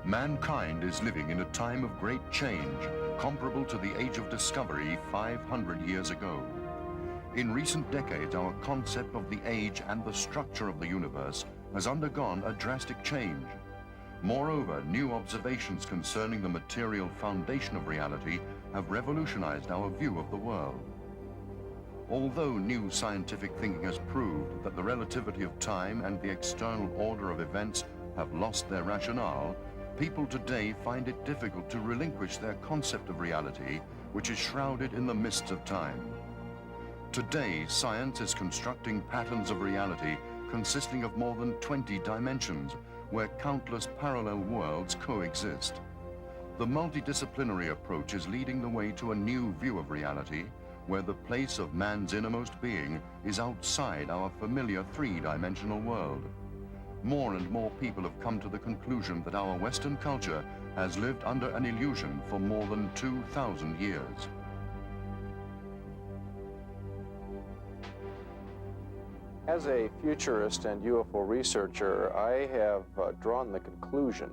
Mankind is living in a time of great change, comparable to the age of discovery 500 years ago. In recent decades, our concept of the age and the structure of the universe has undergone a drastic change. Moreover, new observations concerning the material foundation of reality have revolutionized our view of the world. Although new scientific thinking has proved that the relativity of time and the external order of events have lost their rationale, people today find it difficult to relinquish their concept of reality, which is shrouded in the mists of time. Today, science is constructing patterns of reality consisting of more than 20 dimensions, where countless parallel worlds coexist. The multidisciplinary approach is leading the way to a new view of reality, where the place of man's innermost being is outside our familiar three-dimensional world. More and more people have come to the conclusion that our Western culture has lived under an illusion for more than 2,000 years. As a futurist and UFO researcher, I have drawn the conclusion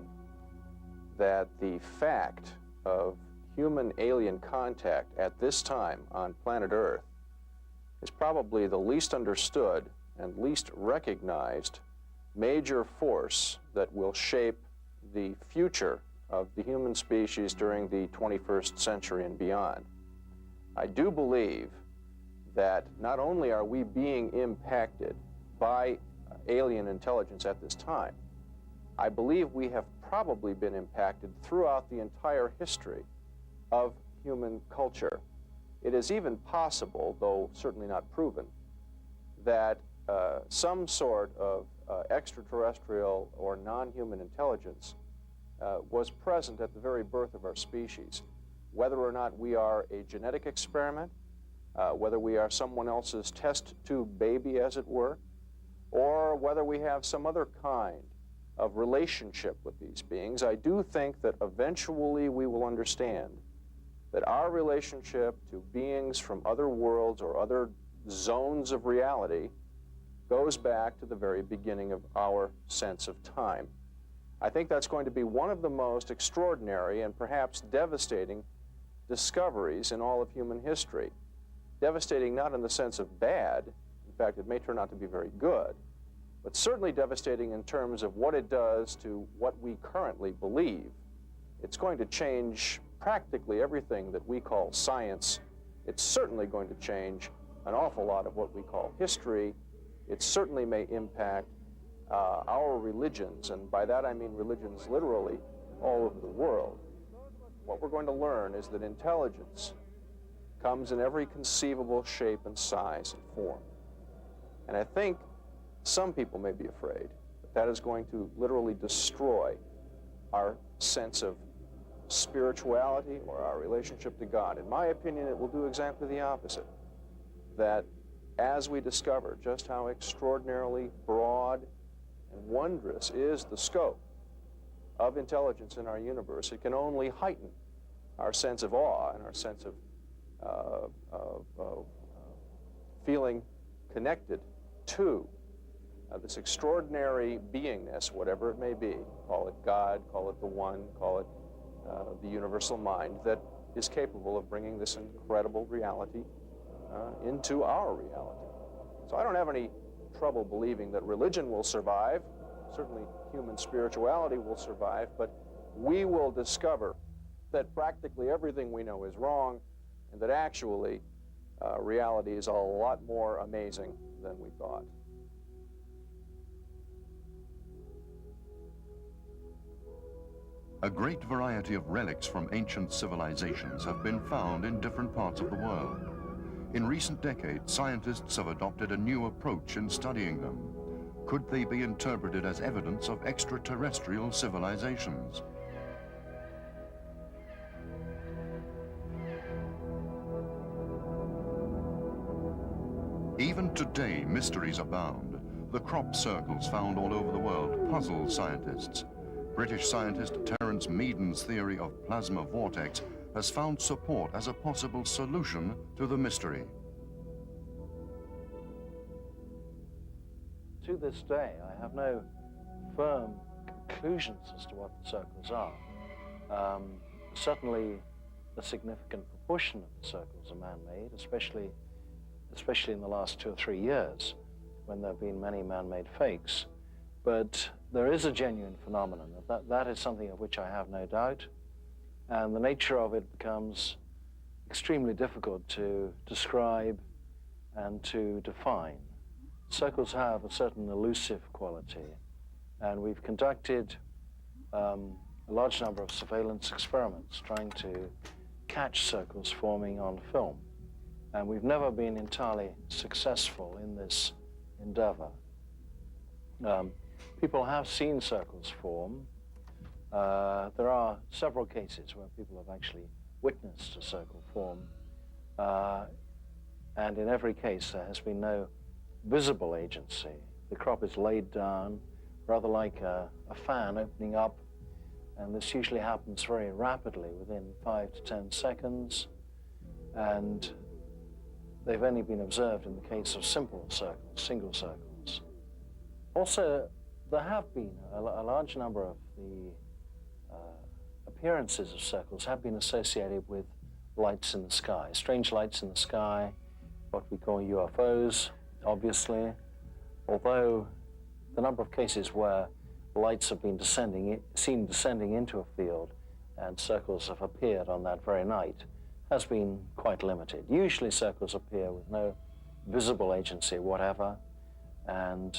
that the fact of human-alien contact at this time on planet Earth is probably the least understood and least recognized major force that will shape the future of the human species during the 21st century and beyond. I do believe that not only are we being impacted by alien intelligence at this time, I believe we have probably been impacted throughout the entire history of human culture. It is even possible, though certainly not proven, that some sort of extraterrestrial or non-human intelligence was present at the very birth of our species. Whether or not we are a genetic experiment, whether we are someone else's test tube baby, as it were, or whether we have some other kind of relationship with these beings, I do think that eventually we will understand that our relationship to beings from other worlds or other zones of reality goes back to the very beginning of our sense of time. I think that's going to be one of the most extraordinary and perhaps devastating discoveries in all of human history. Devastating not in the sense of bad, in fact it may turn out to be very good, but certainly devastating in terms of what it does to what we currently believe. It's going to change practically everything that we call science. It's certainly going to change an awful lot of what we call history. It certainly may impact our religions, and by that I mean religions literally all over the world. What we're going to learn is that intelligence comes in every conceivable shape and size and form. And I think some people may be afraid that that is going to literally destroy our sense of spirituality or our relationship to God. In my opinion, it will do exactly the opposite. That as we discover just how extraordinarily broad and wondrous is the scope of intelligence in our universe, it can only heighten our sense of awe and our sense of feeling connected to this extraordinary beingness, whatever it may be. Call it God, call it the One, call it the universal mind, that is capable of bringing this incredible reality into our reality. So I don't have any trouble believing that religion will survive. Certainly human spirituality will survive, but we will discover that practically everything we know is wrong, and that actually reality is a lot more amazing than we thought. A great variety of relics from ancient civilizations have been found in different parts of the world. In recent decades, scientists have adopted a new approach in studying them. Could they be interpreted as evidence of extraterrestrial civilizations? Even today, mysteries abound. The crop circles found all over the world puzzle scientists. British scientist Terence Meaden's theory of plasma vortex has found support as a possible solution to the mystery. To this day, I have no firm conclusions as to what the circles are. Certainly, a significant proportion of the circles are man-made, especially in the last 2 or 3 years, when there have been many man-made fakes. But there is a genuine phenomenon. That is something of which I have no doubt, and the nature of it becomes extremely difficult to describe and to define. Circles have a certain elusive quality, and we've conducted a large number of surveillance experiments trying to catch circles forming on film, and we've never been entirely successful in this endeavor. People have seen circles form. There are several cases where people have actually witnessed a circle form, and in every case there has been no visible agency. The crop is laid down rather like a fan opening up, and this usually happens very rapidly within 5 to 10 seconds, and they've only been observed in the case of simple circles, single circles. Also, there have been a large number of the appearances of circles have been associated with lights in the sky, strange lights in the sky, what we call UFOs, obviously, although the number of cases where lights have been seen descending into a field and circles have appeared on that very night has been quite limited. Usually circles appear with no visible agency whatever, and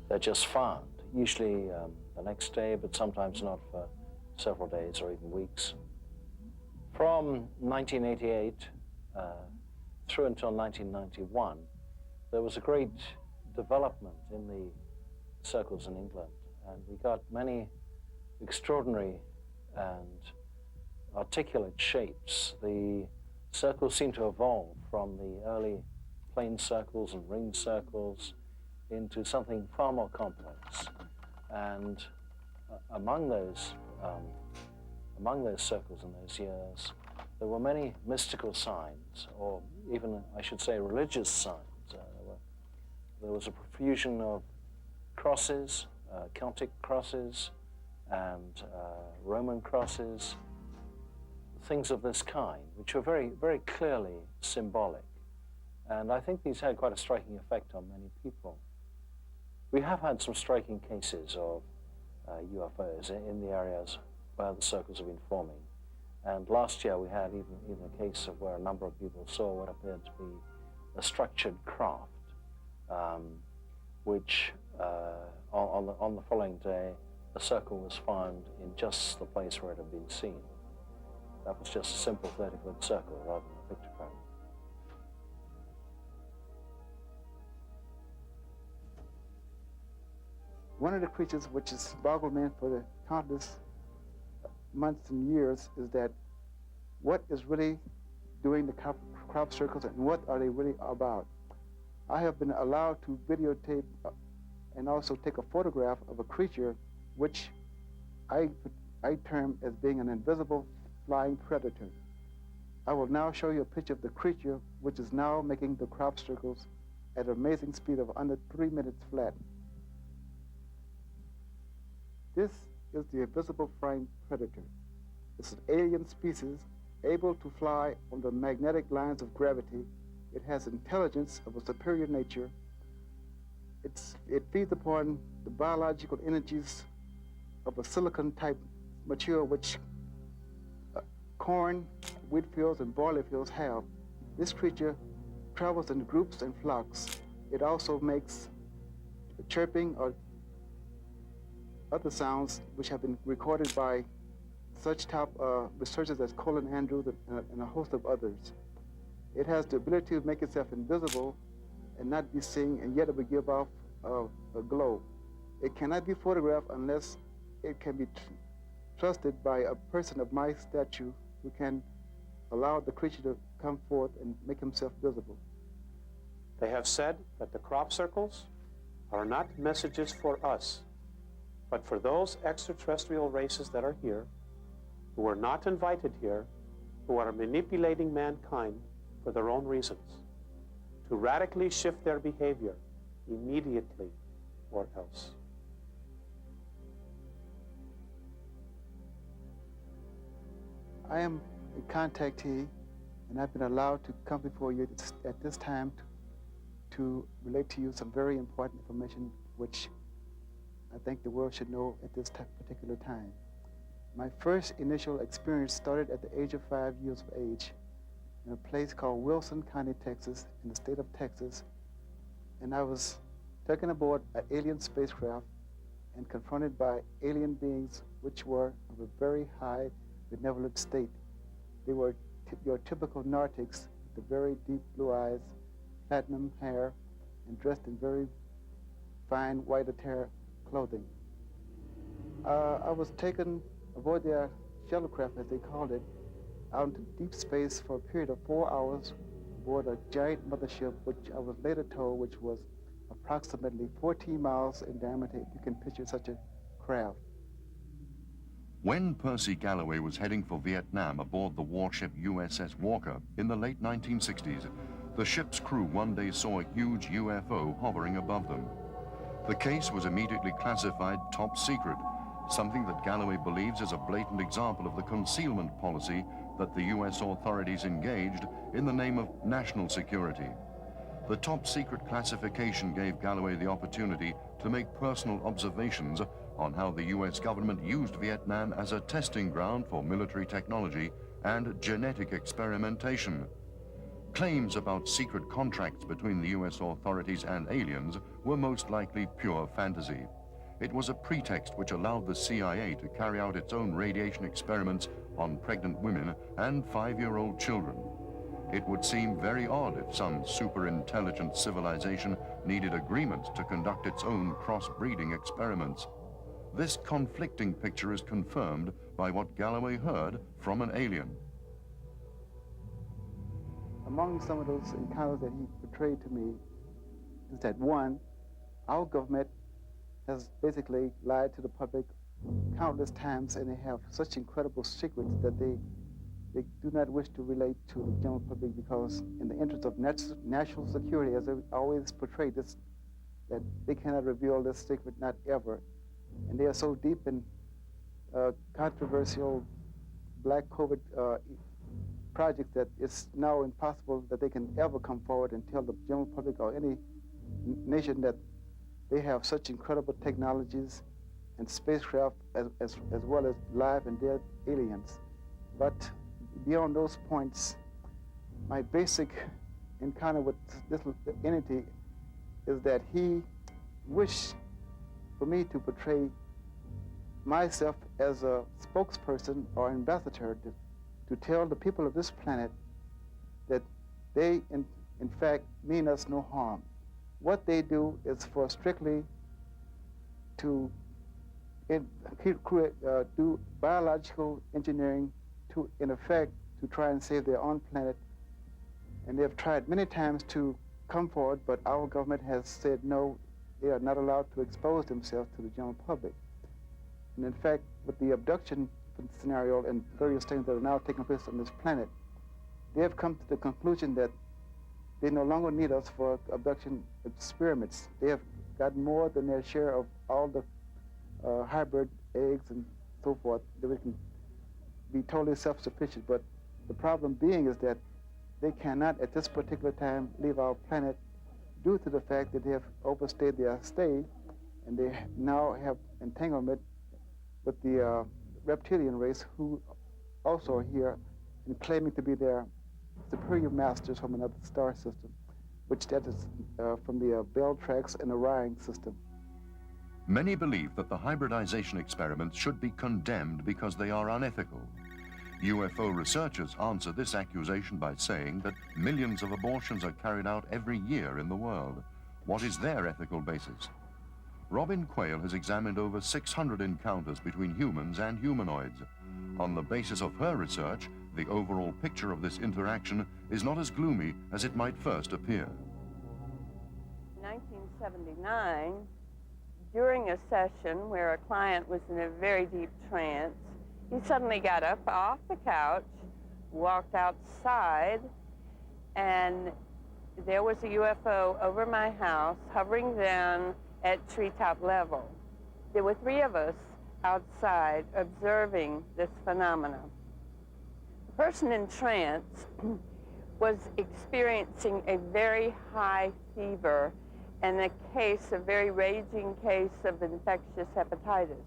they're just found, usually the next day, but sometimes not for several days or even weeks. From 1988 through until 1991, there was a great development in the circles in England, and we got many extraordinary and articulate shapes. The circles seem to evolve from the early plane circles and ring circles into something far more complex. And among those circles in those years, there were many mystical signs, or even, I should say, religious signs. There was a profusion of crosses, Celtic crosses, and Roman crosses, things of this kind, which were very, very clearly symbolic. And I think these had quite a striking effect on many people. We have had some striking cases of UFOs in the areas where the circles have been forming. And last year we had even a case of where a number of people saw what appeared to be a structured craft, which on the following day, a circle was found in just the place where it had been seen. That was just a simple 30-foot circle rather than a pictogram. One of the creatures which has boggled me for the countless months and years is that what is really doing the crop circles and what are they really about? I have been allowed to videotape and also take a photograph of a creature which I term as being an invisible flying predator. I will now show you a picture of the creature which is now making the crop circles at an amazing speed of under 3 minutes flat. This is the invisible flying predator. It's an alien species able to fly on the magnetic lines of gravity. It has intelligence of a superior nature. It feeds upon the biological energies of a silicon-type material which corn, wheat fields, and barley fields have. This creature travels in groups and flocks. It also makes chirping or other sounds which have been recorded by such top researchers as Colin Andrews and a host of others. It has the ability to make itself invisible and not be seen, and yet it will give off a glow. It cannot be photographed unless it can be trusted by a person of my stature who can allow the creature to come forth and make himself visible. They have said that the crop circles are not messages for us, but for those extraterrestrial races that are here, who are not invited here, who are manipulating mankind for their own reasons, to radically shift their behavior immediately or else. I am a contactee, and I've been allowed to come before you at this time to relate to you some very important information which I think the world should know at this particular time. My first initial experience started at the age of 5 years of age in a place called Wilson County, Texas, in the state of Texas. And I was taken aboard an alien spacecraft and confronted by alien beings which were of a very high benevolent state. They were your typical nartics with the very deep blue eyes, platinum hair, and dressed in very fine white attire clothing. I was taken aboard their shuttlecraft, as they called it, out into deep space for a period of 4 hours aboard a giant mothership, which I was later told which was approximately 14 miles in diameter, if you can picture such a craft. When Percy Galloway was heading for Vietnam aboard the warship USS Walker in the late 1960s, the ship's crew one day saw a huge UFO hovering above them. The case was immediately classified top secret, something that Galloway believes is a blatant example of the concealment policy that the US authorities engaged in the name of national security. The top secret classification gave Galloway the opportunity to make personal observations on how the US government used Vietnam as a testing ground for military technology and genetic experimentation. Claims about secret contracts between the US authorities and aliens were most likely pure fantasy. It was a pretext which allowed the CIA to carry out its own radiation experiments on pregnant women and 5-year-old children. It would seem very odd if some super-intelligent civilization needed agreement to conduct its own cross-breeding experiments. This conflicting picture is confirmed by what Galloway heard from an alien. Among some of those encounters that he portrayed to me is that, one, our government has basically lied to the public countless times, and they have such incredible secrets that they do not wish to relate to the general public, because in the interest of national security, as they always portray this, that they cannot reveal this secret, not ever. And they are so deep in controversial black COVID projects that it's now impossible that they can ever come forward and tell the general public or any nation that they have such incredible technologies and spacecraft as well as live and dead aliens. But beyond those points, my basic encounter with this entity is that he wished for me to portray myself as a spokesperson or ambassador to tell the people of this planet that they, in fact, mean us no harm. What they do is for strictly to do biological engineering to, in effect, to try and save their own planet. And they have tried many times to come forward, but our government has said no, they are not allowed to expose themselves to the general public. And in fact, with the abduction scenario and various things that are now taking place on this planet, they have come to the conclusion that they no longer need us for abduction experiments. They have gotten more than their share of all the hybrid eggs and so forth, that we can be totally self-sufficient. But the problem being is that they cannot at this particular time leave our planet due to the fact that they have overstayed their stay, and they now have entanglement with the reptilian race, who also are here and claiming to be their superior masters from another star system, which that is from the Bell Tracks and Orion system. Many believe that the hybridization experiments should be condemned because they are unethical. UFO researchers answer this accusation by saying that millions of abortions are carried out every year in the world. What is their ethical basis? Robin Quayle has examined over 600 encounters between humans and humanoids. On the basis of her research, the overall picture of this interaction is not as gloomy as it might first appear. In 1979, during a session where a client was in a very deep trance, he suddenly got up off the couch, walked outside, and there was a UFO over my house, hovering down at treetop level. There were 3 of us outside observing this phenomenon. person in trance was experiencing a very high fever and a very raging case of infectious hepatitis.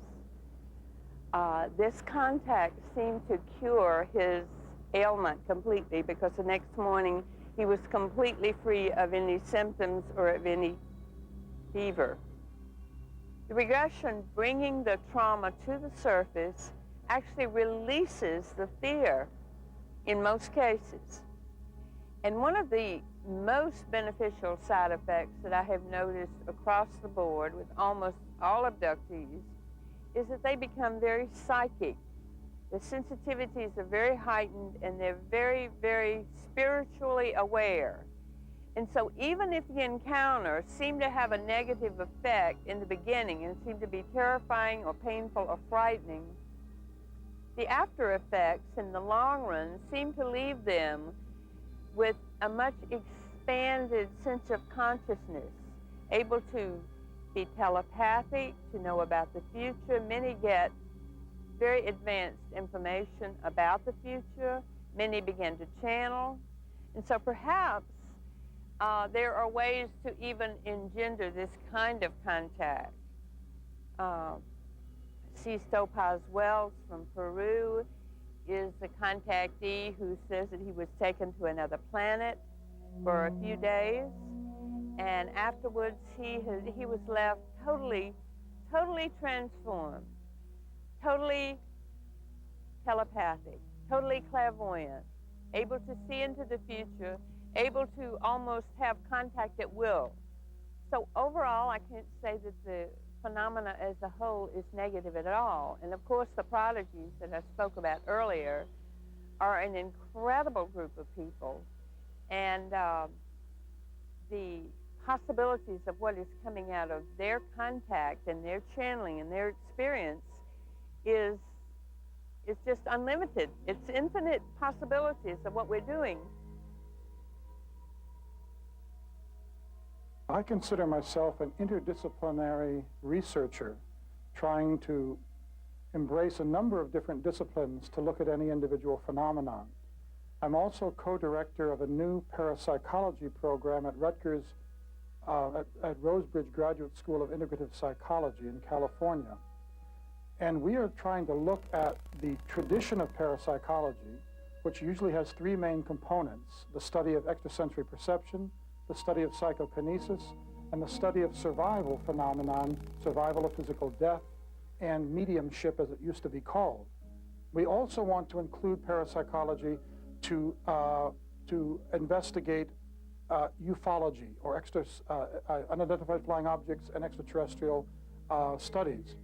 This contact seemed to cure his ailment completely, because the next morning he was completely free of any symptoms or of any fever. The regression, bringing the trauma to the surface, actually releases the fear in most cases. And one of the most beneficial side effects that I have noticed across the board with almost all abductees is that they become very psychic. The sensitivities are very heightened, and they're very, very spiritually aware. And so even if the encounter seemed to have a negative effect in the beginning and seemed to be terrifying or painful or frightening, the after effects in the long run seem to leave them with a much expanded sense of consciousness, able to be telepathic, to know about the future. Many get very advanced information about the future. Many begin to channel. And so perhaps there are ways to even engender this kind of contact. C. Topaz Wells from Peru is the contactee who says that he was taken to another planet for a few days, and afterwards he was left totally transformed, totally telepathic, totally clairvoyant, able to see into the future, able to almost have contact at will. So overall, I can't say that the phenomena as a whole is negative at all. And of course, the prodigies that I spoke about earlier are an incredible group of people. And the possibilities of what is coming out of their contact and their channeling and their experience is just unlimited. It's infinite possibilities of what we're doing. I consider myself an interdisciplinary researcher trying to embrace a number of different disciplines to look at any individual phenomenon. I'm also co-director of a new parapsychology program at Rutgers, at Rosebridge Graduate School of Integrative Psychology in California. And we are trying to look at the tradition of parapsychology, which usually has three main components: the study of extrasensory perception, the study of psychokinesis, and the study of survival phenomenon, survival of physical death, and mediumship as it used to be called. We also want to include parapsychology to investigate ufology, or unidentified flying objects and extraterrestrial studies.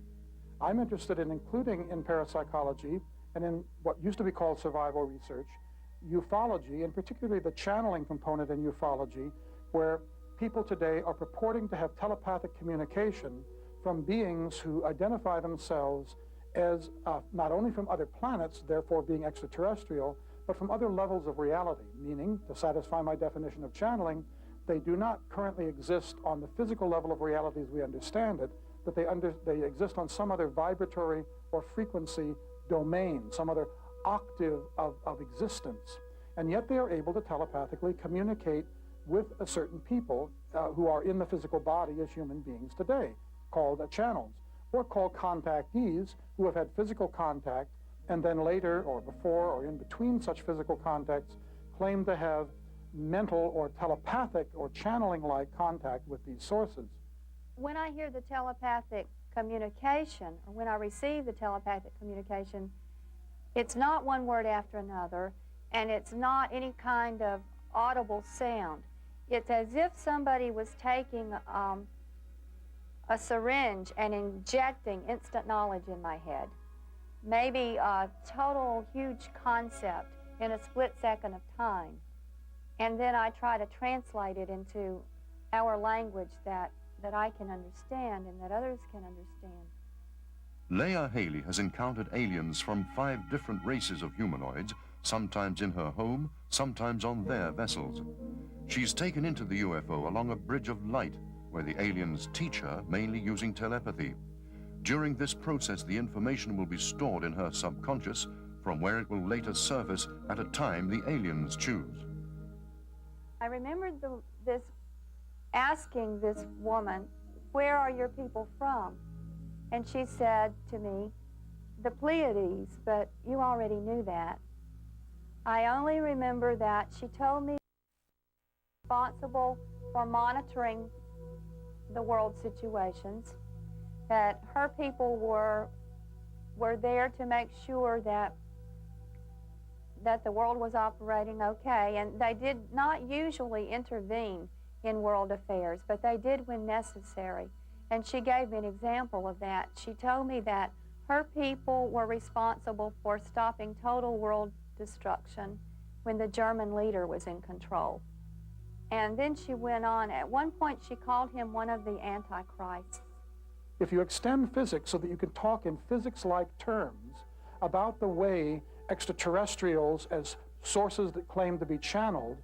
I'm interested in including in parapsychology and in what used to be called survival research, ufology, and particularly the channeling component in ufology, where people today are purporting to have telepathic communication from beings who identify themselves as not only from other planets, therefore being extraterrestrial, but from other levels of reality, meaning, to satisfy my definition of channeling, they do not currently exist on the physical level of reality as we understand it, but they exist on some other vibratory or frequency domain, some other octave of existence. And yet they are able to telepathically communicate with a certain people who are in the physical body as human beings today, called channels, or called contactees, who have had physical contact and then later or before or in between such physical contacts claim to have mental or telepathic or channeling-like contact with these sources. When I hear the telepathic communication, or when I receive the telepathic communication, it's not one word after another, and it's not any kind of audible sound. It's as if somebody was taking a syringe and injecting instant knowledge in my head. Maybe a total huge concept in a split second of time. And then I try to translate it into our language that I can understand and that others can understand. Leah Haley has encountered aliens from 5 different races of humanoids, sometimes in her home, sometimes on their vessels. She's taken into the UFO along a bridge of light, where the aliens teach her, mainly using telepathy. During this process, the information will be stored in her subconscious, from where it will later surface at a time the aliens choose. I remembered asking this woman, "Where are your people from?" And she said to me, "The Pleiades," but you already knew that. I only remember that she told me responsible for monitoring the world situations, that her people were there to make sure that the world was operating okay, and they did not usually intervene in world affairs, but they did when necessary. And she gave me an example of that. She told me that her people were responsible for stopping total world destruction when the German leader was in control. And then she went on. At one point, she called him one of the Antichrists. If you extend physics so that you can talk in physics-like terms about the way extraterrestrials as sources that claim to be channeled,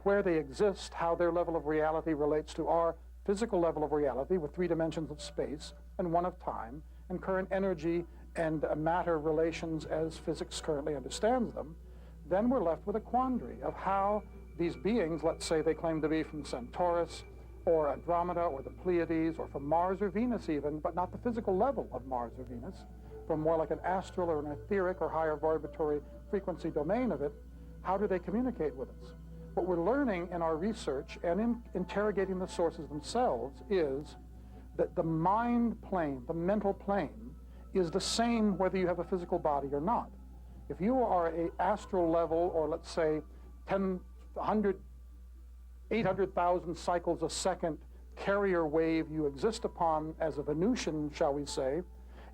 where they exist, how their level of reality relates to our physical level of reality with 3 dimensions of space and 1 of time, and current energy and matter relations as physics currently understands them, then we're left with a quandary of how these beings, let's say they claim to be from Centaurus or Andromeda or the Pleiades or from Mars or Venus even, but not the physical level of Mars or Venus, from more like an astral or an etheric or higher vibratory frequency domain of it, how do they communicate with us? What we're learning in our research and in interrogating the sources themselves is that the mind plane, the mental plane, is the same whether you have a physical body or not. If you are a astral level, or let's say 800,000 cycles a second carrier wave you exist upon as a Venusian, shall we say,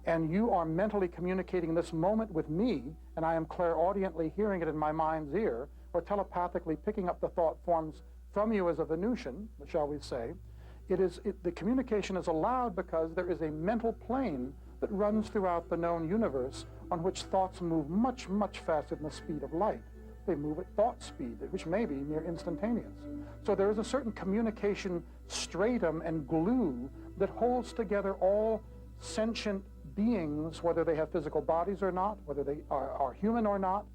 and you are mentally communicating this moment with me, and I am clairaudiently hearing it in my mind's ear, or telepathically picking up the thought forms from you as a Venusian, shall we say, the communication is allowed because there is a mental plane that runs throughout the known universe on which thoughts move much, much faster than the speed of light. They move at thought speed, which may be near instantaneous. So there is a certain communication stratum and glue that holds together all sentient beings, whether they have physical bodies or not, whether they are human or not,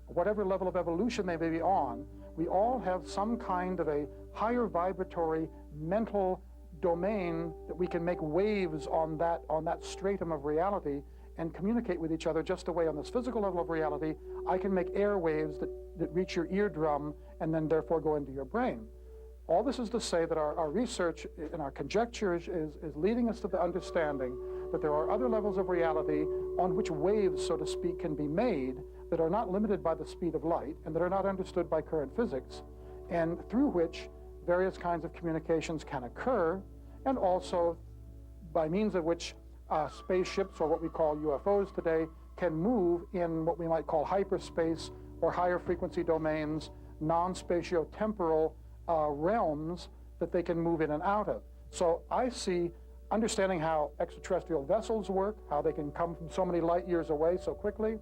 whatever level of evolution they may be on. We all have some kind of a higher vibratory mental domain that we can make waves on that stratum of reality and communicate with each other just the way on this physical level of reality I can make air waves that reach your eardrum and then therefore go into your brain. All this is to say that our research and our conjecture is leading us to the understanding that there are other levels of reality on which waves, so to speak, can be made that are not limited by the speed of light and that are not understood by current physics, and through which various kinds of communications can occur, and also by means of which spaceships, or what we call UFOs today, can move in what we might call hyperspace or higher frequency domains, non-spatio-temporal realms that they can move in and out of. So I see understanding how extraterrestrial vessels work, how they can come from so many light years away so quickly.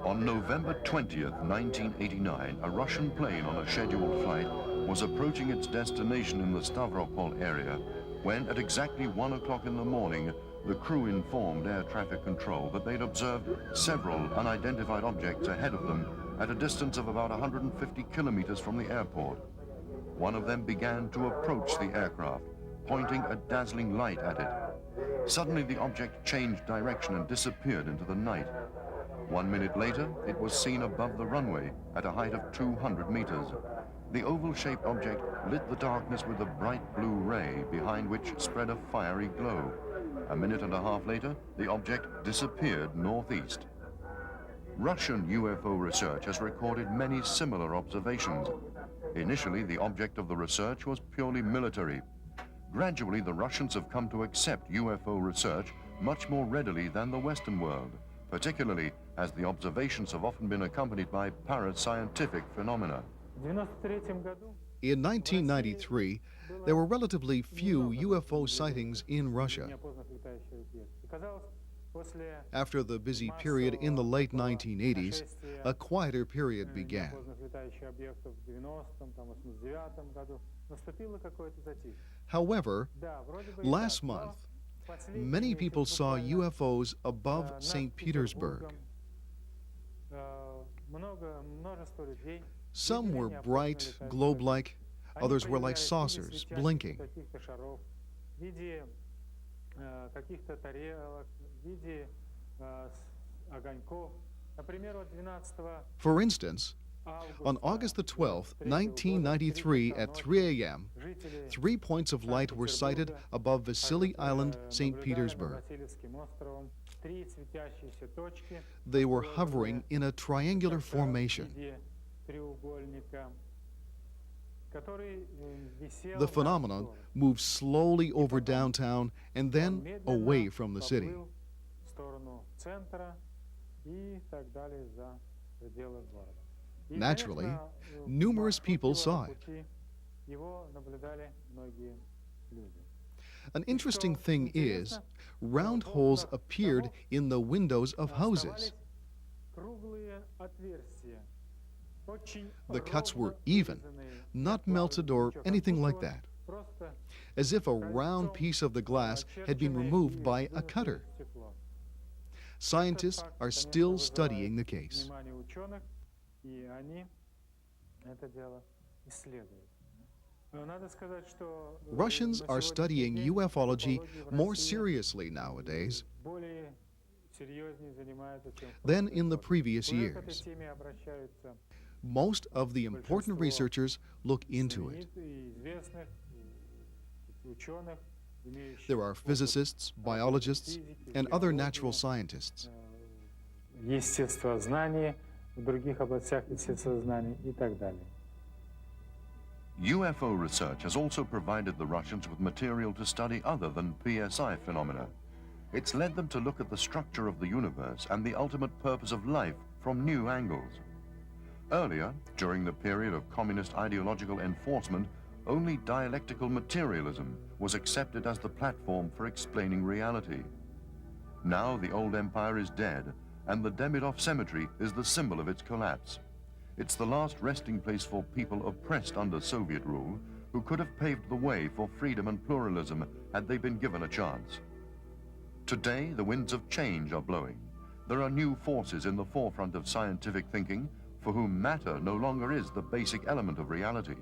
On November 20th, 1989, a Russian plane on a scheduled flight was approaching its destination in the Stavropol area when, at exactly 1 o'clock in the morning, the crew informed air traffic control that they'd observed several unidentified objects ahead of them at a distance of about 150 kilometers from the airport. One of them began to approach the aircraft, pointing a dazzling light at it. Suddenly, the object changed direction and disappeared into the night. 1 minute later, it was seen above the runway at a height of 200 meters. The oval-shaped object lit the darkness with a bright blue ray, behind which spread a fiery glow. A minute and a half later, the object disappeared northeast. Russian UFO research has recorded many similar observations. Initially, the object of the research was purely military. Gradually, the Russians have come to accept UFO research much more readily than the Western world, particularly as the observations have often been accompanied by parascientific phenomena. In 1993, there were relatively few UFO sightings in Russia. After the busy period in the late 1980s, a quieter period began. However, last month, Many people saw UFOs above St. Petersburg. Some were bright, globe-like, others were like saucers, blinking. For instance, on August the 12th, 1993 at 3 a.m., 3 points of light were sighted above Vasily Island, St. Petersburg. They were hovering in a triangular formation. The phenomenon moved slowly over downtown and then away from the city. Naturally, numerous people saw it. An interesting thing is, round holes appeared in the windows of houses. The cuts were even, not melted or anything like that, as if a round piece of the glass had been removed by a cutter. Scientists are still studying the case. Russians are studying ufology more seriously nowadays than in the previous years. Most of the important researchers look into it. There are physicists, biologists, and other natural scientists. UFO research has also provided the Russians with material to study other than PSI phenomena. It's led them to look at the structure of the universe and the ultimate purpose of life from new angles. Earlier, during the period of communist ideological enforcement, only dialectical materialism was accepted as the platform for explaining reality. Now the old empire is dead, and the Demidov Cemetery is the symbol of its collapse. It's the last resting place for people oppressed under Soviet rule, who could have paved the way for freedom and pluralism had they been given a chance. Today, the winds of change are blowing. There are new forces in the forefront of scientific thinking, for whom matter no longer is the basic element of reality.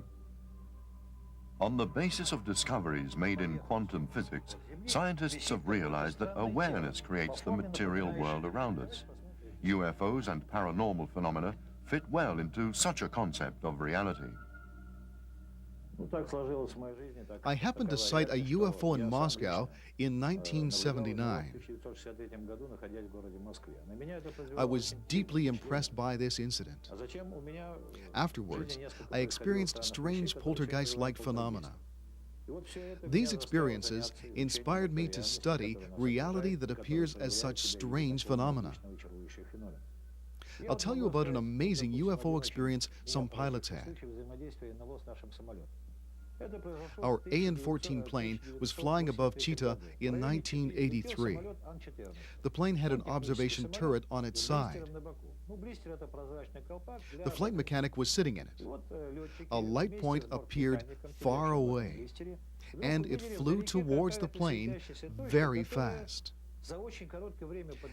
On the basis of discoveries made in quantum physics, scientists have realized that awareness creates the material world around us. UFOs and paranormal phenomena fit well into such a concept of reality. I happened to sight a UFO in Moscow in 1979. I was deeply impressed by this incident. Afterwards, I experienced strange poltergeist-like phenomena. These experiences inspired me to study reality that appears as such strange phenomena. I'll tell you about an amazing UFO experience some pilots had. Our AN-14 plane was flying above Chita in 1983. The plane had an observation turret on its side. The flight mechanic was sitting in it. A light point appeared far away, and it flew towards the plane very fast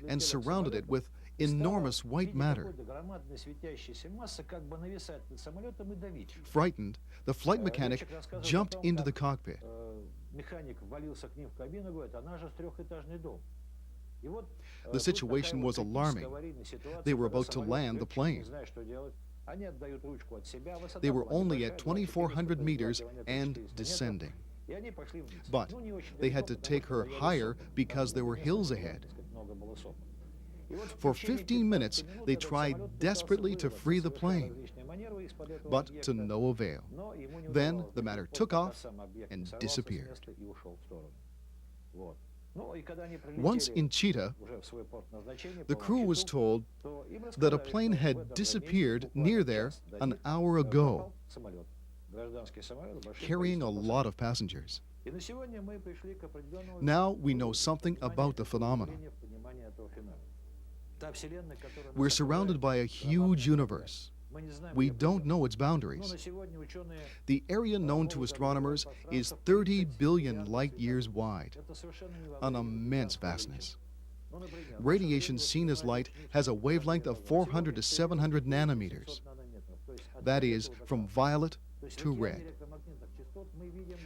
and surrounded it with enormous white matter. Frightened, the flight mechanic jumped into the cockpit. The situation was alarming. They were about to land the plane. They were only at 2,400 meters and descending. But they had to take her higher because there were hills ahead. For 15 minutes, they tried desperately to free the plane, but to no avail. Then the matter took off and disappeared. Once in Chita, the crew was told that a plane had disappeared near there an hour ago, carrying a lot of passengers. Now we know something about the phenomenon. We're surrounded by a huge universe, We don't know its boundaries. The area known to astronomers is 30 billion light years wide, an immense vastness. Radiation seen as light has a wavelength of 400 to 700 nanometers. That is, from violet to red.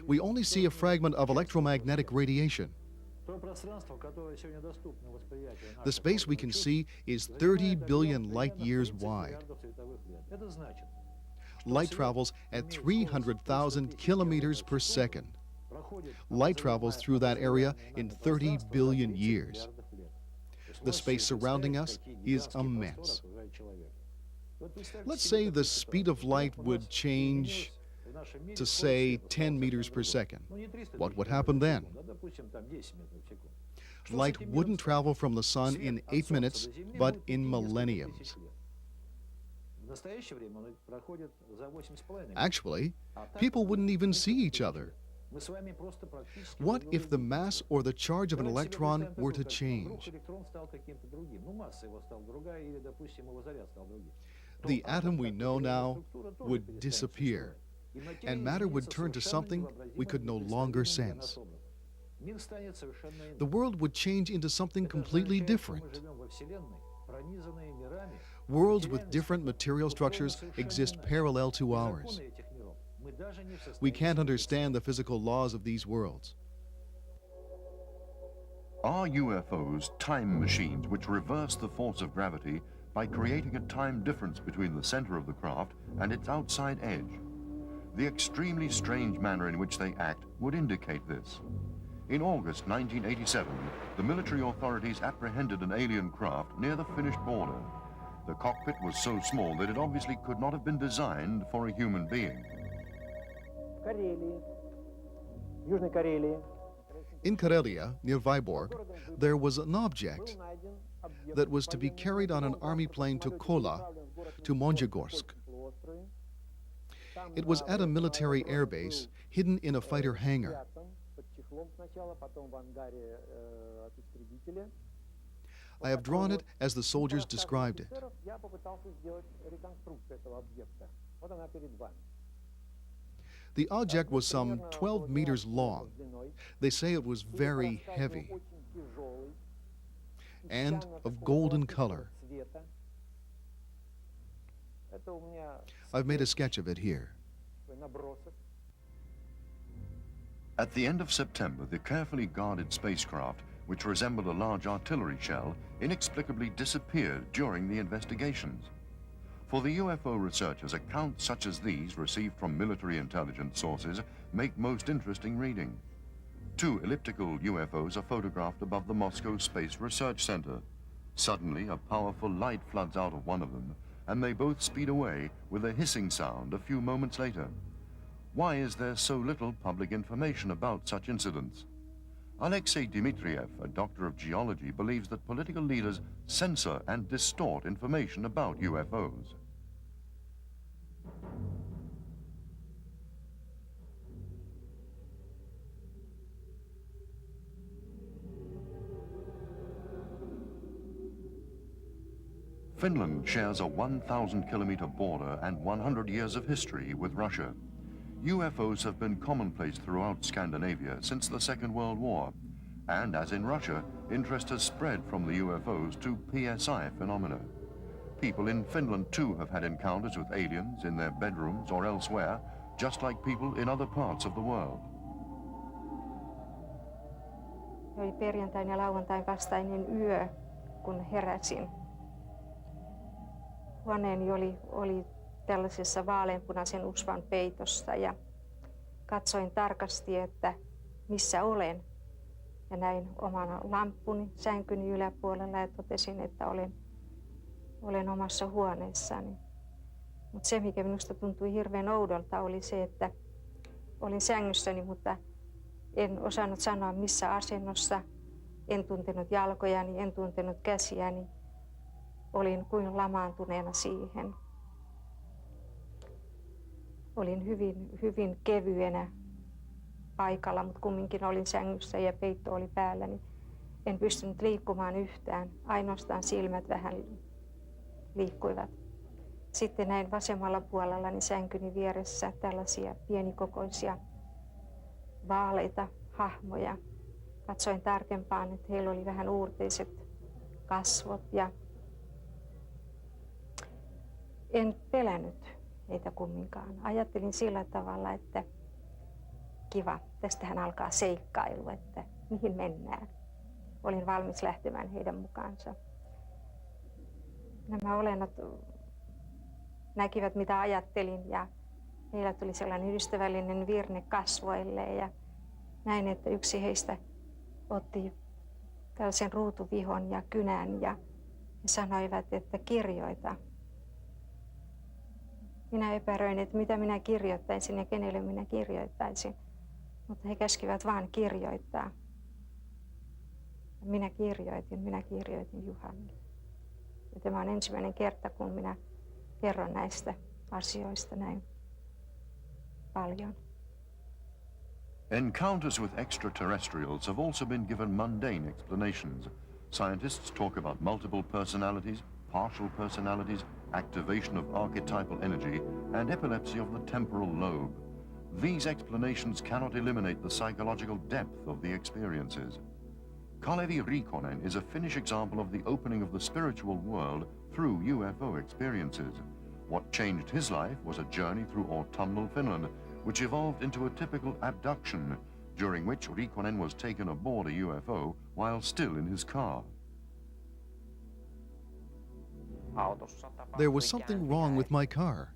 We only see a fragment of electromagnetic radiation. The space we can see is 30 billion light years wide. Light travels at 300,000 kilometers per second. Light travels through that area in 30 billion years. The space surrounding us is immense. Let's say the speed of light would change to, say, 10 meters per second. What would happen then? Light wouldn't travel from the sun in 8 minutes, but in millenniums. Actually, people wouldn't even see each other. What if the mass or the charge of an electron were to change? The atom we know now would disappear, and matter would turn to something we could no longer sense. The world would change into something completely different. Worlds with different material structures exist parallel to ours. We can't understand the physical laws of these worlds. Are UFOs time machines which reverse the force of gravity by creating a time difference between the center of the craft and its outside edge? The extremely strange manner in which they act would indicate this. In August 1987, the military authorities apprehended an alien craft near the Finnish border. The cockpit was so small that it obviously could not have been designed for a human being. In Karelia, near Vyborg, there was an object that was to be carried on an army plane to Kola, to Monjegorsk. It was at a military airbase, hidden in a fighter hangar. I have drawn it as the soldiers described it. The object was some 12 meters long. They say it was very heavy and of golden color. I've made a sketch of it here. At the end of September, the carefully guarded spacecraft, which resembled a large artillery shell, inexplicably disappeared during the investigations. For the UFO researchers, accounts such as these, received from military intelligence sources, make most interesting reading. 2 elliptical UFOs are photographed above the Moscow Space Research Center. Suddenly, a powerful light floods out of one of them, and they both speed away with a hissing sound a few moments later. Why is there so little public information about such incidents? Alexei Dmitriev, a doctor of geology, believes that political leaders censor and distort information about UFOs. Finland shares a 1,000-kilometer border and 100 years of history with Russia. UFOs have been commonplace throughout Scandinavia since the Second World War, and as in Russia, interest has spread from the UFOs to PSI phenomena. People in Finland too have had encounters with aliens in their bedrooms or elsewhere, just like people in other parts of the world. Oli perjantain ja lauantain vastainen yö, kun heräsin. Huoneeni oli tällaisessa vaaleanpunaisen usvan peitossa ja katsoin tarkasti, että missä olen. Ja näin oman lamppuni sänkyni yläpuolella ja totesin, että olen omassa huoneessani. Mutta se, mikä minusta tuntui hirveän oudolta, oli se, että olin sängyssäni, mutta en osannut sanoa missä asennossa. En tuntenut jalkojani, en tuntenut käsiäni. Olin kuin lamaantuneena siihen. Olin hyvin kevyenä paikalla, mutta kumminkin olin sängyssä ja peitto oli päälläni. En pystynyt liikkumaan yhtään, ainoastaan silmät vähän liikkuivat. Sitten näin vasemmalla puolellani sänkyni vieressä tällaisia pienikokoisia vaaleita hahmoja. Katsoin tarkempaan, että heillä oli vähän uurteiset kasvot ja en pelännyt heitä kumminkaan. Ajattelin sillä tavalla, että kiva, tästähän alkaa seikkailu, että mihin mennään. Olin valmis lähtemään heidän mukaansa. Nämä olennot näkivät, mitä ajattelin, ja heillä tuli sellainen ystävällinen virne kasvoille, ja näin, että yksi heistä otti tällaisen ruutuvihon ja kynän ja he sanoivat, että kirjoita. Minä epäröin, että mitä minä kirjoittaisin ja kenelle minä kirjoittaisin, mutta he käskivät vain kirjoittaa. Minä kirjoitin Juhanille. Ja tämä on ensimmäinen kerta, kun minä kerron näistä asioista näin paljon. Encounters with extraterrestrials have also been given mundane explanations. Scientists talk about multiple personalities, partial personalities, activation of archetypal energy, and epilepsy of the temporal lobe. These explanations cannot eliminate the psychological depth of the experiences. Kalevi Rikonen is a Finnish example of the opening of the spiritual world through UFO experiences. What changed his life was a journey through autumnal Finland, which evolved into a typical abduction, during which Rikonen was taken aboard a UFO while still in his car. There was something wrong with my car.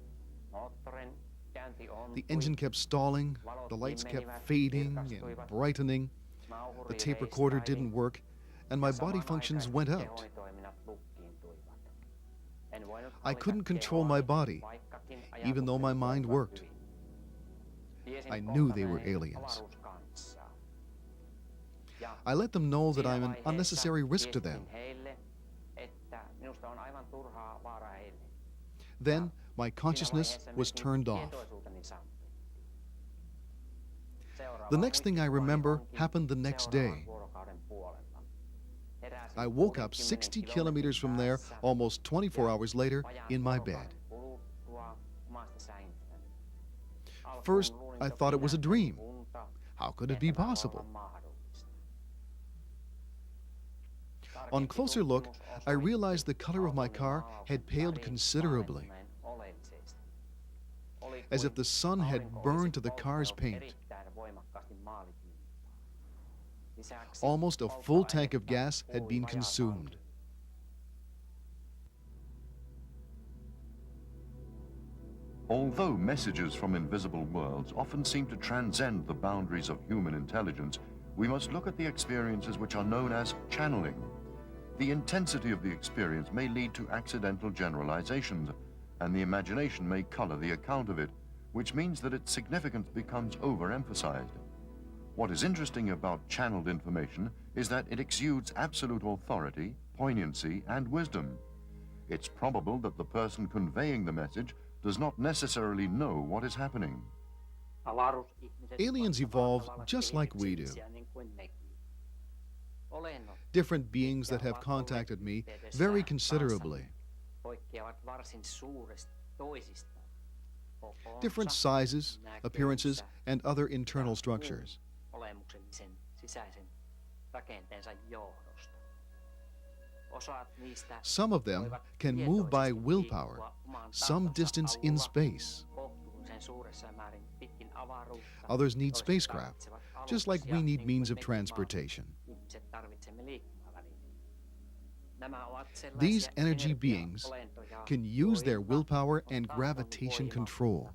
The engine kept stalling, the lights kept fading and brightening, the tape recorder didn't work, and my body functions went out. I couldn't control my body, even though my mind worked. I knew they were aliens. I let them know that I'm an unnecessary risk to them. Then my consciousness was turned off. The next thing I remember happened the next day. I woke up 60 kilometers from there, almost 24 hours later, in my bed. First, I thought it was a dream. How could it be possible? On closer look, I realized the color of my car had paled considerably, as if the sun had burned to the car's paint. Almost a full tank of gas had been consumed. Although messages from invisible worlds often seem to transcend the boundaries of human intelligence, we must look at the experiences which are known as channeling. The intensity of the experience may lead to accidental generalizations, and the imagination may color the account of it, which means that its significance becomes overemphasized. What is interesting about channeled information is that it exudes absolute authority, poignancy, and wisdom. It's probable that the person conveying the message does not necessarily know what is happening. Aliens evolved just like we do. Different beings that have contacted me vary considerably. Different sizes, appearances, and other internal structures. Some of them can move by willpower, some distance in space. Others need spacecraft, just like we need means of transportation. These energy beings can use their willpower and gravitation control.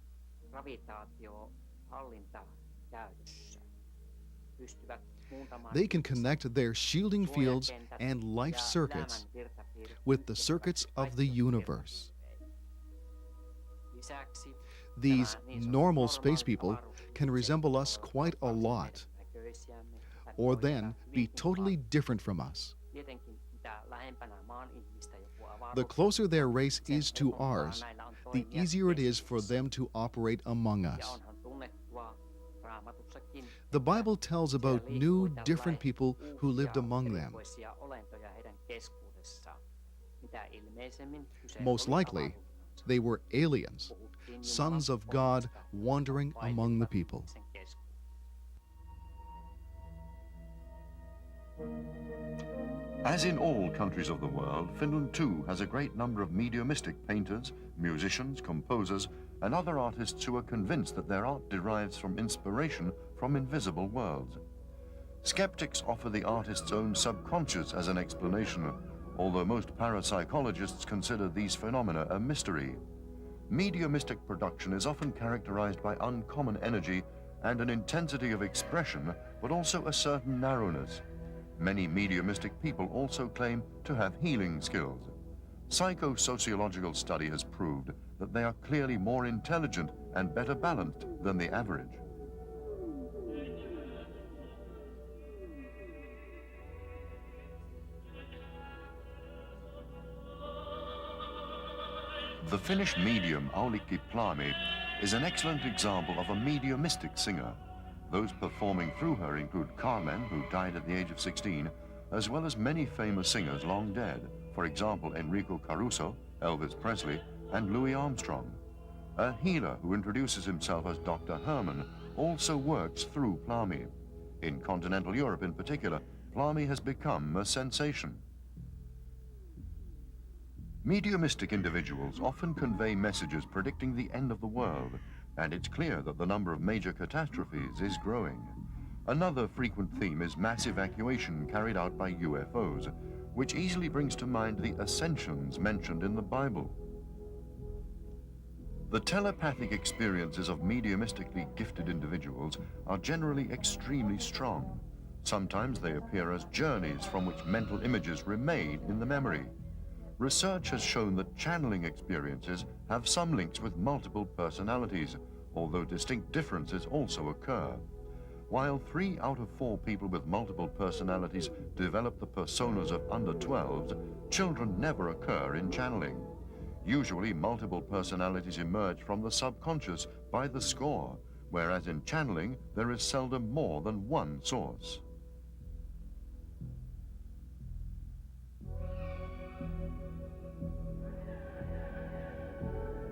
They can connect their shielding fields and life circuits with the circuits of the universe. These normal space people can resemble us quite a lot, or then be totally different from us. The closer their race is to ours, the easier it is for them to operate among us. The Bible tells about new, different people who lived among them. Most likely, believed they were aliens, sons of God wandering among the people. As in all countries of the world, Finland too has a great number of mediumistic painters, musicians, composers, and other artists who are convinced that their art derives from inspiration from invisible worlds. Skeptics offer the artist's own subconscious as an explanation, although most parapsychologists consider these phenomena a mystery. Mediumistic production is often characterized by uncommon energy and an intensity of expression, but also a certain narrowness. Many mediumistic people also claim to have healing skills. Psychosociological study has proved that they are clearly more intelligent and better balanced than the average. The Finnish medium Aulikki Plami is an excellent example of a mediumistic singer. Those performing through her include Carmen, who died at the age of 16, as well as many famous singers long dead, for example Enrico Caruso, Elvis Presley, and Louis Armstrong. A healer who introduces himself as Dr. Herman also works through Plami. In continental Europe in particular, Plami has become a sensation. Mediumistic individuals often convey messages predicting the end of the world, and it's clear that the number of major catastrophes is growing. Another frequent theme is mass evacuation carried out by UFOs, which easily brings to mind the ascensions mentioned in the Bible. The telepathic experiences of mediumistically gifted individuals are generally extremely strong. Sometimes they appear as journeys from which mental images remain in the memory. Research has shown that channeling experiences have some links with multiple personalities, although distinct differences also occur. While 3 out of 4 people with multiple personalities develop the personas of under 12s, children never occur in channeling. Usually, multiple personalities emerge from the subconscious by the score, whereas in channeling, there is seldom more than one source.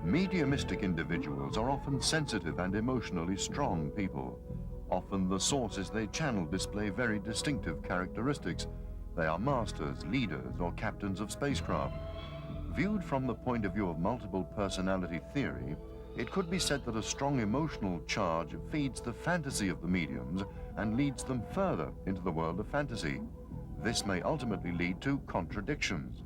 Mediumistic individuals are often sensitive and emotionally strong people. Often the sources they channel display very distinctive characteristics. They are masters, leaders, or captains of spacecraft. Viewed from the point of view of multiple personality theory, it could be said that a strong emotional charge feeds the fantasy of the mediums and leads them further into the world of fantasy. This may ultimately lead to contradictions.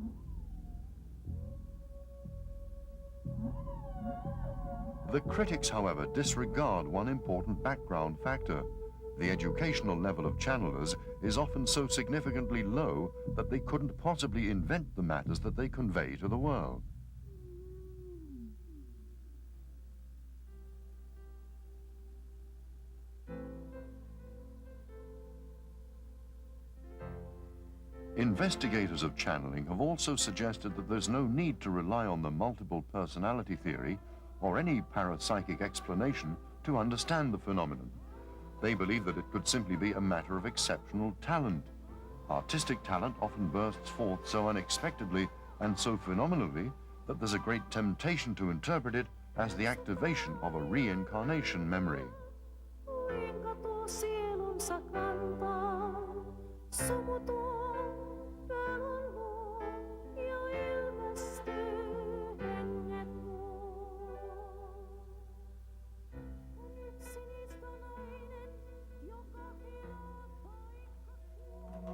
The critics, however, disregard one important background factor. The educational level of channelers is often so significantly low that they couldn't possibly invent the matters that they convey to the world. Investigators of channeling have also suggested that there's no need to rely on the multiple personality theory or any parapsychic explanation to understand the phenomenon. They believe that it could simply be a matter of exceptional talent. Artistic talent often bursts forth so unexpectedly and so phenomenally that there's a great temptation to interpret it as the activation of a reincarnation memory.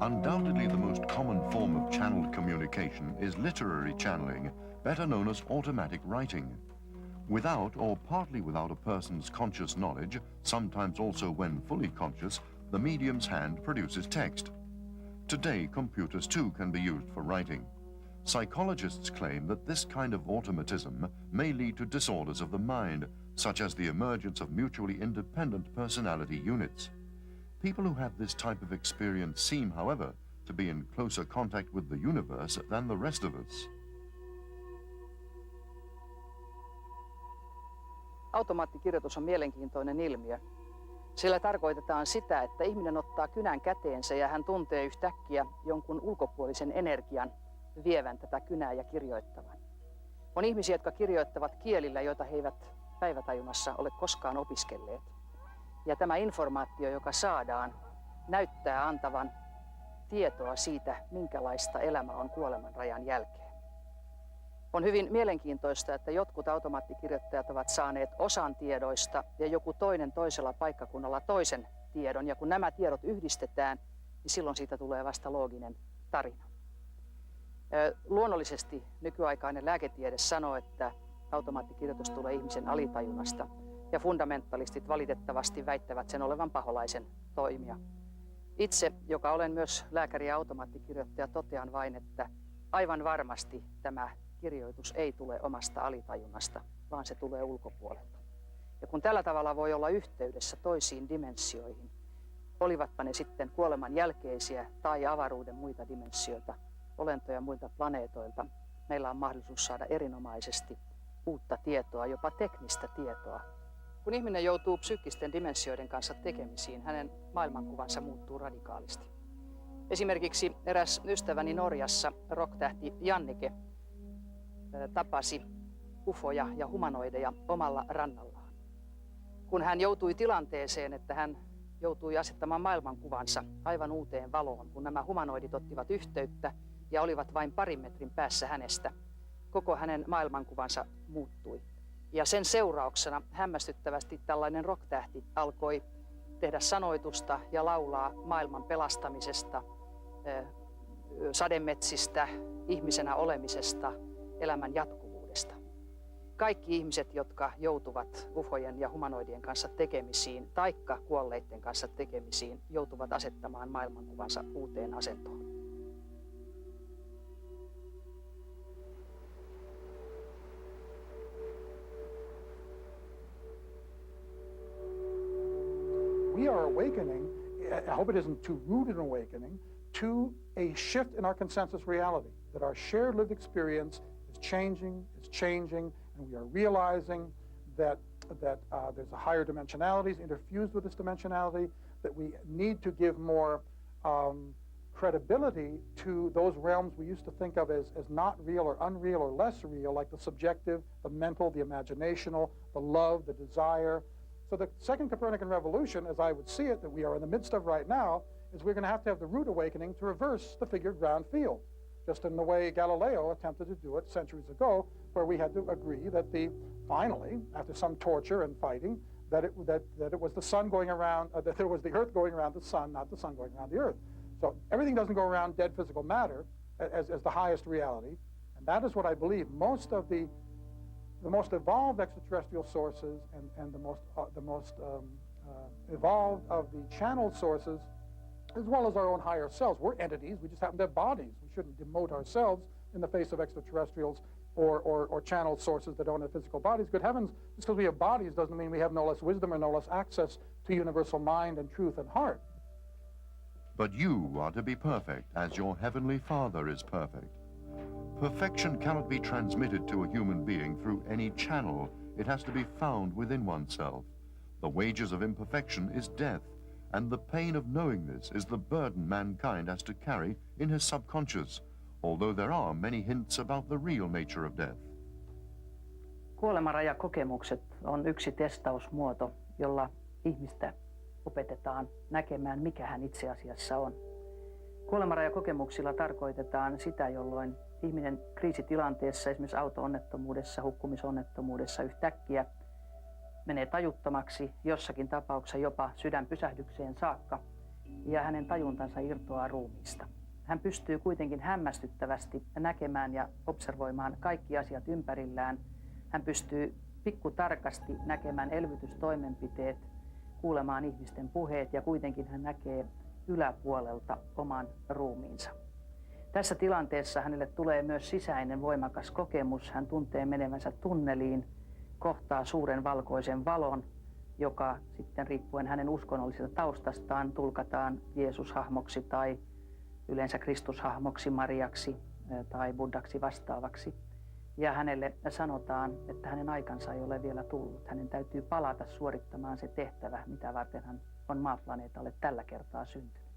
Undoubtedly, the most common form of channeled communication is literary channeling, better known as automatic writing. Without or partly without a person's conscious knowledge, sometimes also when fully conscious, the medium's hand produces text. Today, computers too can be used for writing. Psychologists claim that this kind of automatism may lead to disorders of the mind, such as the emergence of mutually independent personality units. People who have this type of experience seem, however, to be in closer contact with the universe than the rest of us. Automaattikirjoitus on mielenkiintoinen ilmiö. Sillä tarkoitetaan sitä, että ihminen ottaa kynän käteensä ja hän tuntee yhtäkkiä jonkun ulkopuolisen energian vievän tätä kynää ja kirjoittavan. On ihmisiä, jotka kirjoittavat kielillä, joita he eivät päivätajunnassa ole koskaan opiskelleet. Ja tämä informaatio, joka saadaan, näyttää antavan tietoa siitä, minkälaista elämä on kuoleman rajan jälkeen. On hyvin mielenkiintoista, että jotkut automaattikirjoittajat ovat saaneet osan tiedoista ja joku toinen toisella paikkakunnalla toisen tiedon. Ja kun nämä tiedot yhdistetään, niin silloin siitä tulee vasta looginen tarina. Luonnollisesti nykyaikainen lääketiede sanoo, että automaattikirjoitus tulee ihmisen alitajunnasta. Ja fundamentalistit valitettavasti väittävät sen olevan paholaisen toimia. Itse, joka olen myös lääkäri ja automaattikirjoittaja, totean vain, että aivan varmasti tämä kirjoitus ei tule omasta alitajunnasta, vaan se tulee ulkopuolelta. Ja kun tällä tavalla voi olla yhteydessä toisiin dimensioihin, olivatpa ne sitten kuoleman jälkeisiä tai avaruuden muita dimensioita, olentoja muilta planeetoilta, meillä on mahdollisuus saada erinomaisesti uutta tietoa, jopa teknistä tietoa. Kun ihminen joutuu psyykkisten dimensioiden kanssa tekemisiin, hänen maailmankuvansa muuttuu radikaalisti. Esimerkiksi eräs ystäväni Norjassa, rocktähti Jannike, tapasi ufoja ja humanoideja omalla rannallaan. Kun hän joutui tilanteeseen, että hän joutui asettamaan maailmankuvansa aivan uuteen valoon, kun nämä humanoidit ottivat yhteyttä ja olivat vain parin metrin päässä hänestä, koko hänen maailmankuvansa muuttui. Ja sen seurauksena hämmästyttävästi tällainen rocktähti alkoi tehdä sanoitusta ja laulaa maailman pelastamisesta, sademetsistä, ihmisenä olemisesta, elämän jatkuvuudesta. Kaikki ihmiset, jotka joutuvat ufojen ja humanoidien kanssa tekemisiin, taikka kuolleiden kanssa tekemisiin, joutuvat asettamaan maailmankuvansa uuteen asentoon. We are awakening, I hope it isn't too rude an awakening, to a shift in our consensus reality, that our shared lived experience is changing, and we are realizing that there's a higher dimensionalities interfused with this dimensionality, that we need to give more credibility to those realms we used to think of as not real or unreal or less real, like the subjective, the mental, the imaginational, the love, the desire. So the second Copernican revolution, as I would see it, that we are in the midst of right now, is we're going to have the root awakening to reverse the figured ground field, just in the way Galileo attempted to do it centuries ago, where we had to agree that finally, after some torture and fighting, that it was the sun going around, that there was the Earth going around the sun, not the sun going around the Earth. So everything doesn't go around dead physical matter as the highest reality, and that is what I believe most of the most evolved extraterrestrial sources and the most evolved of the channeled sources, as well as our own higher selves. We're entities, we just happen to have bodies. We shouldn't demote ourselves in the face of extraterrestrials or channeled sources that don't have physical bodies. Good heavens, just because we have bodies doesn't mean we have no less wisdom or no less access to universal mind and truth and heart. But you are to be perfect as your Heavenly Father is perfect. Perfection cannot be transmitted to a human being through any channel. It has to be found within oneself. The wages of imperfection is death, and the pain of knowing this is the burden mankind has to carry in his subconscious, although there are many hints about the real nature of death. Kuolemanrajakokemukset on yksi testausmuoto, jolla ihmistä opetetaan näkemään, mikä hän itse asiassa on. Kuolemanrajakokemuksilla tarkoitetaan sitä, jolloin ihminen kriisitilanteessa, esimerkiksi auto-onnettomuudessa, hukkumisonnettomuudessa yhtäkkiä menee tajuttomaksi, jossakin tapauksessa jopa sydänpysähdykseen saakka, ja hänen tajuntansa irtoaa ruumiista. Hän pystyy kuitenkin hämmästyttävästi näkemään ja observoimaan kaikki asiat ympärillään. Hän pystyy pikkutarkasti näkemään elvytystoimenpiteet, kuulemaan ihmisten puheet, ja kuitenkin hän näkee yläpuolelta oman ruumiinsa. Tässä tilanteessa hänelle tulee myös sisäinen voimakas kokemus. Hän tuntee menevänsä tunneliin, kohtaa suuren valkoisen valon, joka sitten riippuen hänen uskonnollisesta taustastaan tulkataan Jeesus-hahmoksi tai yleensä Kristus-hahmoksi, Mariaksi tai Buddhaksi vastaavaksi. Ja hänelle sanotaan, että hänen aikansa ei ole vielä tullut. Hänen täytyy palata suorittamaan se tehtävä, mitä varten hän on maaplaneetalle tällä kertaa syntynyt.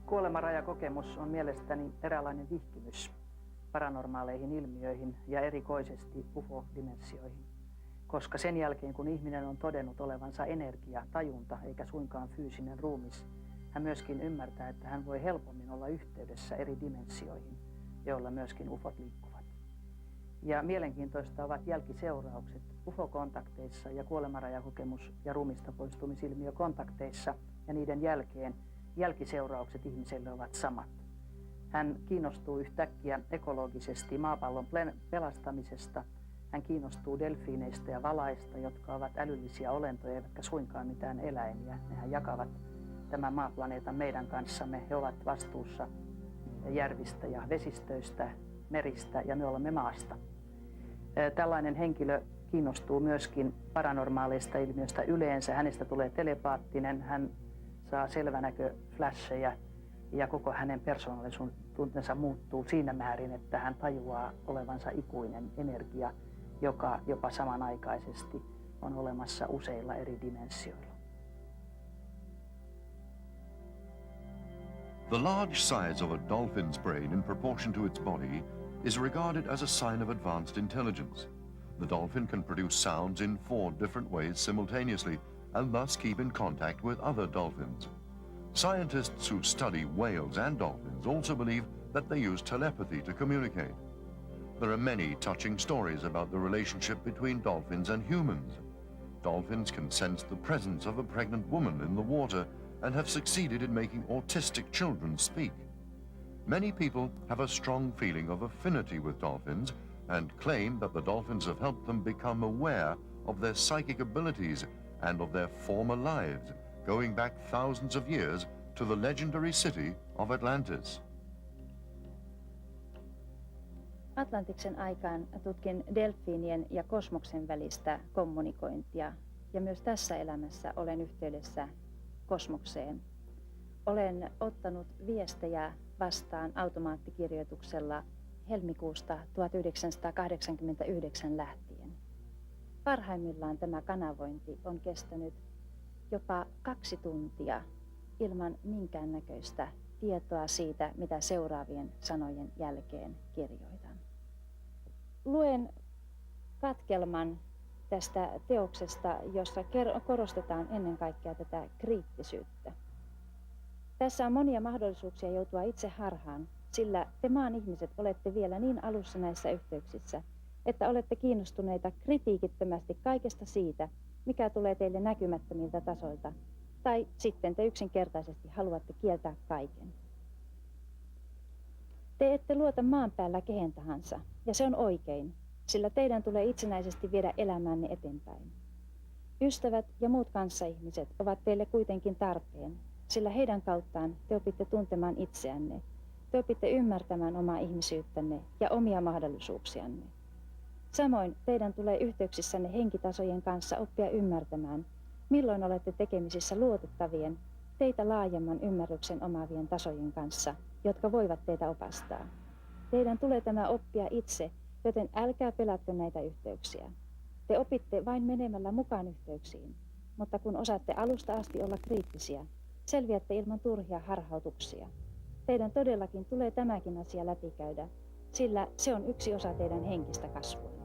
Kuolemanrajakokemus on mielestäni eräänlainen vihkimys paranormaaleihin ilmiöihin ja erikoisesti UFO-dimensioihin. Koska sen jälkeen, kun ihminen on todennut olevansa energia, tajunta eikä suinkaan fyysinen ruumis, hän myöskin ymmärtää, että hän voi helpommin olla yhteydessä eri dimensioihin, joilla myöskin UFOt liikkuvat. Ja mielenkiintoista ovat jälkiseuraukset UFO-kontakteissa ja kuolemanrajakokemus- ja ruumista poistumisilmiökontakteissa ja niiden jälkeen jälkiseuraukset ihmiselle ovat samat. Hän kiinnostuu yhtäkkiä ekologisesti maapallon pelastamisesta. Hän kiinnostuu delfiineistä ja valaista, jotka ovat älyllisiä olentoja, eivätkä suinkaan mitään eläimiä. Nehän jakavat tämän maaplaneetan meidän kanssamme. He ovat vastuussa järvistä ja vesistöistä, meristä ja me olemme maasta. Tällainen henkilö kiinnostuu myöskin paranormaaleista ilmiöistä yleensä. Hänestä tulee telepaattinen, hän saa selvänäköfläshejä ja koko hänen persoonallisuutensa muuttuu siinä määrin, että hän tajuaa olevansa ikuinen energia, joka jopa samanaikaisesti on olemassa useilla eri dimensioilla. The large size of a dolphin's brain in proportion to its body is regarded as a sign of advanced intelligence. The dolphin can produce sounds in 4 different ways simultaneously and thus keep in contact with other dolphins. Scientists who study whales and dolphins also believe that they use telepathy to communicate. There are many touching stories about the relationship between dolphins and humans. Dolphins can sense the presence of a pregnant woman in the water and have succeeded in making autistic children speak. Many people have a strong feeling of affinity with dolphins and claim that the dolphins have helped them become aware of their psychic abilities and of their former lives, going back thousands of years to the legendary city of Atlantis. Atlantiksen aikaan tutkin delfiinien ja kosmoksen välistä kommunikointia ja myös tässä elämässä olen yhteydessä kosmokseen. Olen ottanut viestejä vastaan automaattikirjoituksella helmikuusta 1989 lähtien. Parhaimmillaan tämä kanavointi on kestänyt jopa 2 tuntia ilman minkäännäköistä tietoa siitä, mitä seuraavien sanojen jälkeen kirjoitan. Luen katkelman tästä teoksesta, jossa korostetaan ennen kaikkea tätä kriittisyyttä. Tässä on monia mahdollisuuksia joutua itse harhaan, sillä te maan ihmiset olette vielä niin alussa näissä yhteyksissä, että olette kiinnostuneita kritiikittömästi kaikesta siitä, mikä tulee teille näkymättömiltä tasoilta, tai sitten te yksinkertaisesti haluatte kieltää kaiken. Te ette luota maan päällä kehen tahansa, ja se on oikein, sillä teidän tulee itsenäisesti viedä elämänne eteenpäin. Ystävät ja muut kanssaihmiset ovat teille kuitenkin tarpeen, sillä heidän kauttaan te opitte tuntemaan itseänne, te opitte ymmärtämään omaa ihmisyyttänne ja omia mahdollisuuksianne. Samoin teidän tulee yhteyksissänne henkitasojen kanssa oppia ymmärtämään, milloin olette tekemisissä luotettavien, teitä laajemman ymmärryksen omaavien tasojen kanssa, jotka voivat teitä opastaa. Teidän tulee tämä oppia itse, joten älkää pelätkö näitä yhteyksiä. Te opitte vain menemällä mukaan yhteyksiin, mutta kun osaatte alusta asti olla kriittisiä, selviätte ilman turhia harhautuksia. Teidän todellakin tulee tämäkin asia läpikäydä, sillä se on yksi osa teidän henkistä kasvua.